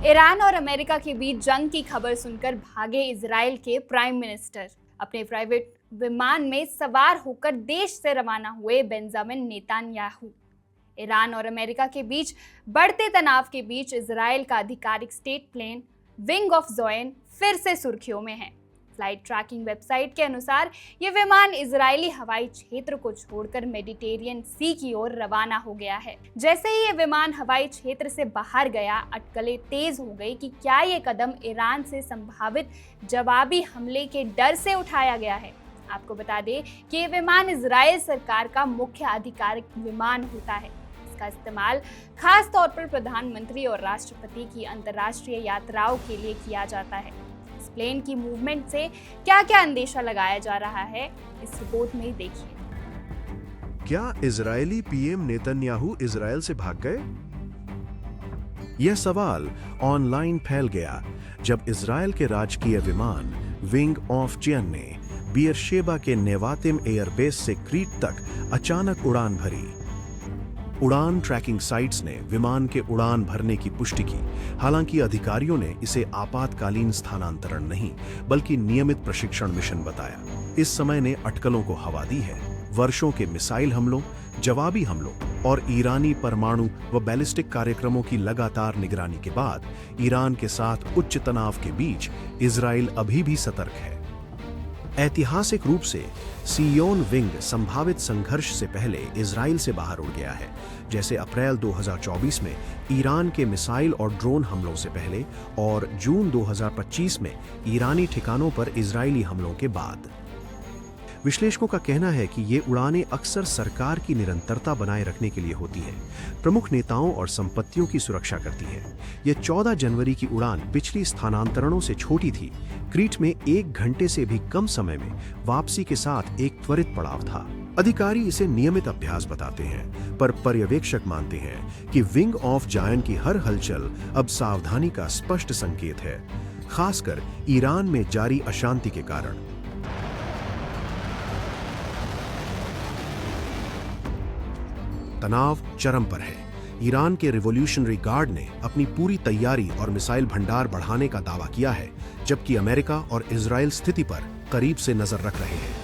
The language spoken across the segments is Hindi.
ईरान और अमेरिका के बीच जंग की खबर सुनकर भागे इजराइल के प्राइम मिनिस्टर। अपने प्राइवेट विमान में सवार होकर देश से रवाना हुए बेंजामिन नेतान्याहू। ईरान और अमेरिका के बीच बढ़ते तनाव के बीच इजराइल का आधिकारिक स्टेट प्लेन विंग ऑफ ज़ोयन फिर से सुर्खियों में है। फ्लाइट ट्रैकिंग वेबसाइट के अनुसार ये विमान इजरायली हवाई क्षेत्र को छोड़कर मेडिटेरियन सी की ओर रवाना हो गया है। जैसे ही ये विमान हवाई क्षेत्र से बाहर गया, अटकलें तेज हो गई कि क्या ये कदम ईरान से संभावित जवाबी हमले के डर से उठाया गया है। आपको बता दें कि ये विमान इजराइल सरकार का मुख्य आधिकारिक विमान होता है। इसका इस्तेमाल खास तौर पर प्रधानमंत्री और राष्ट्रपति की अंतर्राष्ट्रीय यात्राओं के लिए किया जाता है। प्लेन की मूवमेंट से क्या क्या अंदेशा लगाया जा रहा है, इस रिपोर्ट में देखिए। क्या इजरायली पीएम नेतन्याहू इजरायल से भाग गए? यह सवाल ऑनलाइन फैल गया जब इजरायल के राजकीय विमान विंग ऑफ ज़ोयन ने बीयरशेबा के नेवातिम एयरबेस से क्रीट तक अचानक उड़ान भरी। उड़ान ट्रैकिंग साइट्स ने विमान के उड़ान भरने की पुष्टि की। हालांकि अधिकारियों ने इसे आपातकालीन स्थानांतरण नहीं बल्कि नियमित प्रशिक्षण मिशन बताया। इस समय ने अटकलों को हवा दी है। वर्षों के मिसाइल हमलों, जवाबी हमलों और ईरानी परमाणु व बैलिस्टिक कार्यक्रमों की लगातार निगरानी के बाद ईरान के साथ उच्च तनाव के बीच इजराइल अभी भी सतर्क है। ऐतिहासिक रूप से सियोन विंग संभावित संघर्ष से पहले इजराइल से बाहर उड़ गया है, जैसे अप्रैल 2024 में ईरान के मिसाइल और ड्रोन हमलों से पहले और जून 2025 में ईरानी ठिकानों पर इजरायली हमलों के बाद। विश्लेषकों का कहना है कि ये उड़ानें अक्सर सरकार की निरंतरता बनाए रखने के लिए होती है, प्रमुख नेताओं और संपत्तियों की सुरक्षा करती है। ये 14 जनवरी की उड़ान पिछली स्थानांतरणों से छोटी थी। क्रीट में 1 घंटे से भी कम समय में वापसी के साथ एक त्वरित पड़ाव था। अधिकारी इसे नियमित अभ्यास बताते हैं, पर पर्यवेक्षक मानते हैं कि विंग ऑफ ज़ोयन की हर हलचल अब सावधानी का स्पष्ट संकेत है, खासकर ईरान में जारी अशांति के कारण। तनाव चरम पर है। ईरान के रिवॉल्यूशनरी गार्ड ने अपनी पूरी तैयारी और मिसाइल भंडार बढ़ाने का दावा किया है, जबकि अमेरिका और इजराइल स्थिति पर करीब से नजर रख रहे हैं।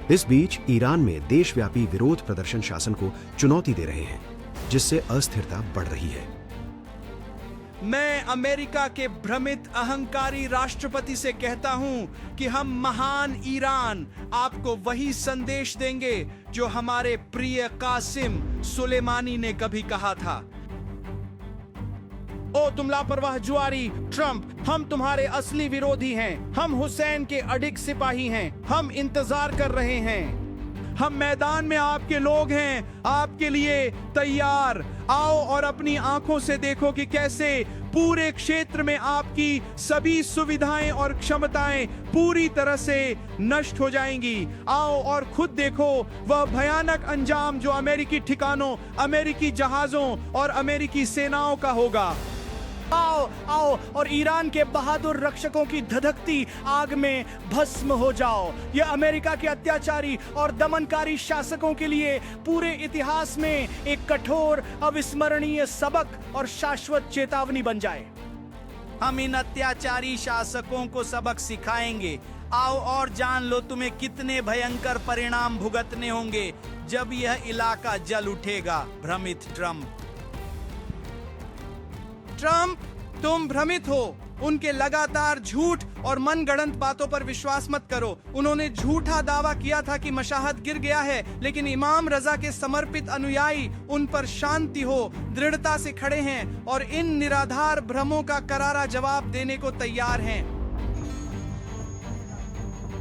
इस बीच ईरान में देशव्यापी विरोध प्रदर्शन शासन को चुनौती दे रहे हैं, जिससे अस्थिरता बढ़ रही है। मैं अमेरिका के भ्रमित अहंकारी राष्ट्रपति से कहता हूं कि हम महान ईरान आपको वही संदेश देंगे जो हमारे प्रिय कासिम सुलेमानी ने कभी कहा था। ओ तुम लापरवाह जुआरी ट्रंप, हम तुम्हारे असली विरोधी हैं। हम हुसैन के अडिग सिपाही हैं। हम इंतजार कर रहे हैं। हम मैदान में आपके लोग हैं, आपके लिए तैयार। आओ और अपनी आंखों से देखो कि कैसे पूरे क्षेत्र में आपकी सभी सुविधाएं और क्षमताएं पूरी तरह से नष्ट हो जाएंगी। आओ और खुद देखो वह भयानक अंजाम जो अमेरिकी ठिकानों, अमेरिकी जहाजों और अमेरिकी सेनाओं का होगा। आओ आओ और ईरान के बहादुर रक्षकों की धधकती आग में भस्म हो जाओ। यह अमेरिका के अत्याचारी और दमनकारी शासकों के लिए पूरे इतिहास में एक कठोर, अविस्मरणीय सबक और शाश्वत चेतावनी बन जाए। हम इन अत्याचारी शासकों को सबक सिखाएंगे। आओ और जान लो तुम्हें कितने भयंकर परिणाम भुगतने होंगे जब यह इलाका जल उठेगा। भ्रमित ट्रंप, तुम भ्रमित हो। उनके लगातार झूठ और मनगढ़ंत बातों पर विश्वास मत करो। उन्होंने झूठा दावा किया था कि मशाहद गिर गया है, लेकिन इमाम रजा के समर्पित अनुयायी उन पर शांति हो दृढ़ता से खड़े हैं और इन निराधार भ्रमों का करारा जवाब देने को तैयार हैं।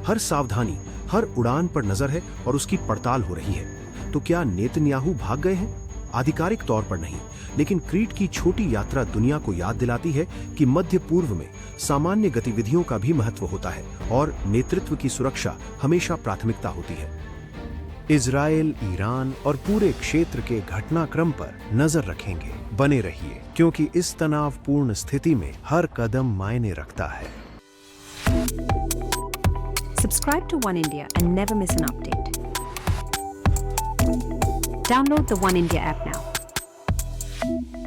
हर सावधानी, हर उड़ान पर नजर है और उसकी पड़ताल हो रही है। तो क्या नेतन्याहू भाग गए हैं? आधिकारिक तौर पर नहीं, लेकिन क्रीट की छोटी यात्रा दुनिया को याद दिलाती है कि मध्य पूर्व में सामान्य गतिविधियों का भी महत्व होता है और नेतृत्व की सुरक्षा हमेशा प्राथमिकता होती है। इजराइल, ईरान और पूरे क्षेत्र के घटनाक्रम पर नजर रखेंगे। बने रहिए, क्योंकि इस तनावपूर्ण स्थिति में हर कदम मायने रखता है। Subscribe to One India and never miss an update. Download the One India app now.